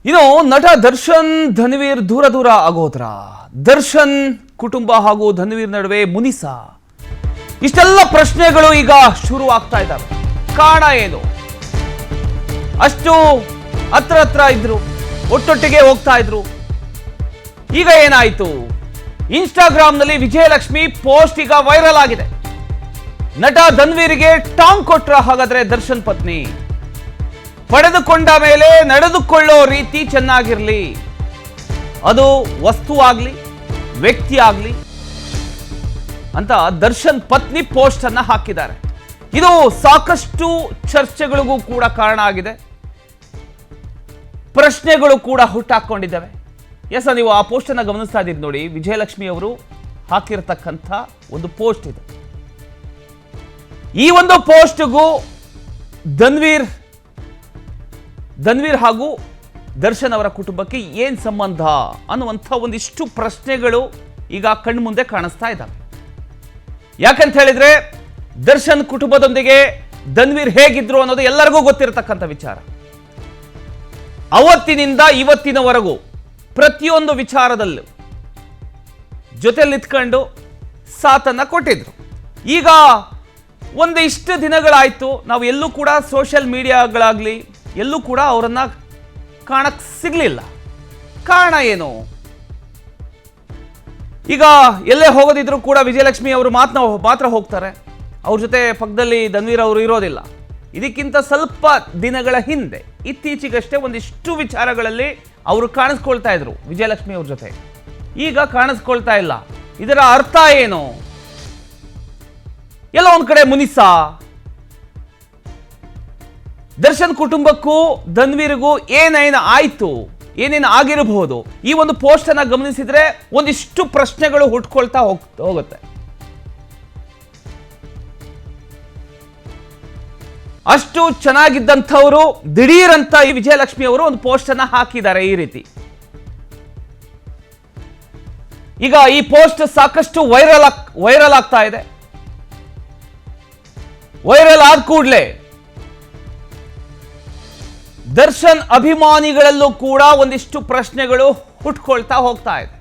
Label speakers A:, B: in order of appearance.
A: ಇನ್ನು ನಟ ದರ್ಶನ್ ಧನ್ವೀರ್ ದೂರ ದೂರ ಆಗೋದ್ರ ದರ್ಶನ್ ಕುಟುಂಬ ಹಾಗೂ ಧನ್ವೀರ್ ನಡುವೆ ಮುನಿಸ ಇಷ್ಟೆಲ್ಲ ಪ್ರಶ್ನೆಗಳು ಈಗ ಶುರು ಆಗ್ತಾ ಇದ್ದಾವೆ. ಕಾರಣ ಏನು? ಅಷ್ಟು ಹತ್ರ ಇದ್ರು, ಒಟ್ಟೊಟ್ಟಿಗೆ ಹೋಗ್ತಾ ಇದ್ರು. ಈಗ ಏನಾಯ್ತು? ಇನ್ಸ್ಟಾಗ್ರಾಮ್ನಲ್ಲಿ ವಿಜಯಲಕ್ಷ್ಮಿ ಪೋಸ್ಟ್ ಈಗ ವೈರಲ್ ಆಗಿದೆ. ನಟ ಧನ್ವೀರ್ಗೆ ಟಾಂಗ್ ಕೊಟ್ರ ಹಾಗಾದ್ರೆ ದರ್ಶನ್ ಪತ್ನಿ. ಪಡೆದುಕೊಂಡ ಮೇಲೆ ನಡೆದುಕೊಳ್ಳೋ ರೀತಿ ಚೆನ್ನಾಗಿರ್ಲಿ, ಅದು ವಸ್ತು ಆಗ್ಲಿ ವ್ಯಕ್ತಿ ಆಗ್ಲಿ ಅಂತ ದರ್ಶನ್ ಪತ್ನಿ ಪೋಸ್ಟ್ ಅನ್ನ ಹಾಕಿದ್ದಾರೆ. ಇದು ಸಾಕಷ್ಟು ಚರ್ಚೆಗಳಿಗೂ ಕೂಡ ಕಾರಣ ಆಗಿದೆ, ಪ್ರಶ್ನೆಗಳು ಕೂಡ ಹುಟ್ಟಾಕೊಂಡಿದ್ದಾವೆ. ಎಸ್, ನೀವು ಆ ಪೋಸ್ಟ್ ಅನ್ನ ಗಮನಿಸ್ತಾ ಇದ್ದೀರಿ ನೋಡಿ. ವಿಜಯಲಕ್ಷ್ಮಿ ಅವರು ಹಾಕಿರತಕ್ಕಂಥ ಒಂದು ಪೋಸ್ಟ್ ಇದೆ. ಈ ಒಂದು ಪೋಸ್ಟ್ಗೂ ಧನ್ವೀರ್ ಹಾಗೂ ದರ್ಶನ್ ಅವರ ಕುಟುಂಬಕ್ಕೆ ಏನ್ ಸಂಬಂಧ ಅನ್ನುವಂಥ ಒಂದಿಷ್ಟು ಪ್ರಶ್ನೆಗಳು ಈಗ ಕಣ್ಮುಂದೆ ಕಾಣಿಸ್ತಾ ಇದ್ದಾವೆ. ಯಾಕಂತ ಹೇಳಿದ್ರೆ ದರ್ಶನ್ ಕುಟುಂಬದೊಂದಿಗೆ ಧನ್ವೀರ್ ಹೇಗಿದ್ರು ಅನ್ನೋದು ಎಲ್ಲರಿಗೂ ಗೊತ್ತಿರತಕ್ಕಂಥ ವಿಚಾರ. ಅವತ್ತಿನಿಂದ ಇವತ್ತಿನವರೆಗೂ ಪ್ರತಿಯೊಂದು ವಿಚಾರದಲ್ಲೂ ಜೊತೆಲಿ ನಿಂತ್ಕೊಂಡು ಸಾಥನ್ನ ಕೊಟ್ಟಿದ್ರು. ಈಗ ಒಂದಿಷ್ಟು ದಿನಗಳಾಯ್ತು, ನಾವು ಎಲ್ಲೂ ಕೂಡ ಸೋಷಿಯಲ್ ಮೀಡಿಯಾಗಳಾಗ್ಲಿ ಎಲ್ಲೂ ಕೂಡ ಅವರನ್ನ ಕಾಣಕ್ ಸಿಗ್ಲಿಲ್ಲ. ಕಾರಣ ಏನು? ಈಗ ಎಲ್ಲೇ ಹೋಗೋದಿದ್ರು ಕೂಡ ವಿಜಯಲಕ್ಷ್ಮಿ ಅವರು ಮಾತ್ರ ಹೋಗ್ತಾರೆ, ಅವ್ರ ಜೊತೆ ಪಕ್ಕದಲ್ಲಿ ಧನ್ವೀರ್ ಅವರು ಇರೋದಿಲ್ಲ. ಇದಕ್ಕಿಂತ ಸ್ವಲ್ಪ ದಿನಗಳ ಹಿಂದೆ ಇತ್ತೀಚೆಗಷ್ಟೇ ಒಂದಿಷ್ಟು ವಿಚಾರಗಳಲ್ಲಿ ಅವರು ಕಾಣಿಸ್ಕೊಳ್ತಾ ಇದ್ರು ವಿಜಯಲಕ್ಷ್ಮಿ ಅವ್ರ ಜೊತೆ. ಈಗ ಕಾಣಿಸ್ಕೊಳ್ತಾ ಇಲ್ಲ. ಇದರ ಅರ್ಥ ಏನು? ಎಲ್ಲ ಒಂದ್ ಕಡೆ ಮುನಿಸ. ದರ್ಶನ್ ಕುಟುಂಬಕ್ಕೂ ಧನ್ವೀರ್ಗೂ ಏನೇನು ಆಯ್ತು, ಏನೇನು ಆಗಿರಬಹುದು, ಈ ಒಂದು ಪೋಸ್ಟ್ ಅನ್ನ ಗಮನಿಸಿದ್ರೆ ಒಂದಿಷ್ಟು ಪ್ರಶ್ನೆಗಳು ಹುಟ್ಕೊಳ್ತಾ ಹೋಗುತ್ತೆ. ಅಷ್ಟು ಚೆನ್ನಾಗಿದ್ದಂಥವರು ದಿಢೀರ್ ಅಂತ ಈ ವಿಜಯಲಕ್ಷ್ಮಿ ಅವರು ಒಂದು ಪೋಸ್ಟ್ ಅನ್ನ ಹಾಕಿದ್ದಾರೆ ಈ ರೀತಿ. ಈಗ ಈ ಪೋಸ್ಟ್ ಸಾಕಷ್ಟು ವೈರಲ್ ಆಗ್ತಾ ಇದೆ. ವೈರಲ್ ಆದ ಕೂಡಲೇ ದರ್ಶನ್ ಅಭಿಮಾನಿಗಳಲ್ಲೂ ಕೂಡ ಒಂದಿಷ್ಟು ಪ್ರಶ್ನೆಗಳು ಹುಟ್ಕೊಳ್ತಾ ಹೋಗ್ತಾ ಇದೆ.